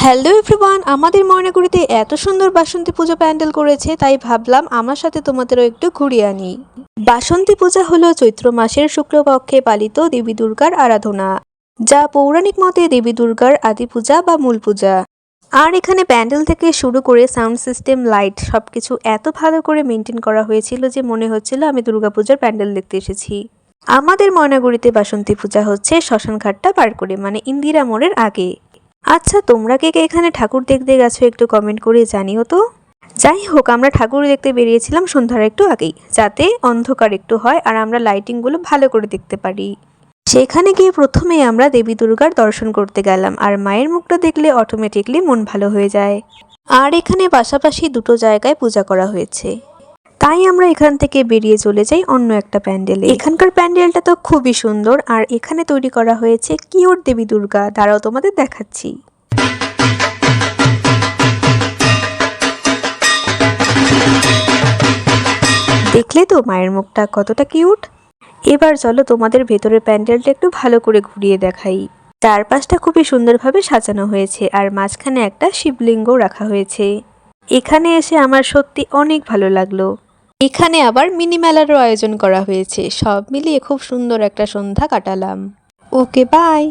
Hello everyone, আমাদের ময়নাগুড়িতে এত সুন্দর বাসন্তী পূজা প্যান্ডেল করেছে, তাই ভাবলাম আমার সাথে তোমাদেরও একটু ঘুরিয়ে আনি। বাসন্তী পূজা হলো চৈত্র মাসের শুক্লপক্ষে পালিত দেবী দুর্গার আরাধনা, যা পৌরাণিক মতে দেবী দুর্গার আদি পূজা বা মূল পূজা। আর এখানে প্যান্ডেল থেকে শুরু করে সাউন্ড সিস্টেম, লাইট সবকিছু এত ভালো করে মেনটেন করা হয়েছিল যে মনে হচ্ছিল আমি দুর্গাপূজার প্যান্ডেল দেখতে এসেছি। আমাদের ময়নাগুড়িতে বাসন্তী পূজা হচ্ছে শ্মশানঘাটটা পার করে, মানে ইন্দিরা মোড়ের আগে। আচ্ছা, তোমরা কে কে এখানে ঠাকুর দেখতে গেছো একটু কমেন্ট করে জানিও তো। যাই হোক, আমরা ঠাকুর দেখতে বেরিয়েছিলাম সন্ধ্যার একটু আগেই, যাতে অন্ধকার একটু হয় আর আমরা লাইটিংগুলো ভালো করে দেখতে পারি। সেখানে গিয়ে প্রথমে আমরা দেবী দুর্গার দর্শন করতে গেলাম, আর মায়ের মুখটা দেখলে অটোমেটিকলি মন ভালো হয়ে যায়। আর এখানে পাশাপাশি দুটো জায়গায় পূজা করা হয়েছে, তাই আমরা এখান থেকে বেরিয়ে চলে যাই অন্য একটা প্যান্ডেলে। এখানকার প্যান্ডেলটা তো খুবই সুন্দর, আর এখানে তৈরি করা হয়েছে কিউট দেবী দুর্গা। দাঁড়াও তোমাদের দেখাচ্ছি। দেখলে তো মায়ের মুখটা কতটা কিউট। এবার চলো তোমাদের ভেতরের প্যান্ডেলটা একটু ভালো করে ঘুরিয়ে দেখাই। চারপাশটা খুবই সুন্দরভাবে সাজানো হয়েছে, আর মাঝখানে একটা শিবলিঙ্গ রাখা হয়েছে। এখানে এসে আমার সত্যি অনেক ভালো লাগলো। এখানে আবার মিনি মেলারও আয়োজন করা হয়েছে। সব মিলিয়ে খুব সুন্দর একটা সন্ধ্যা কাটালাম। ওকে, বাই।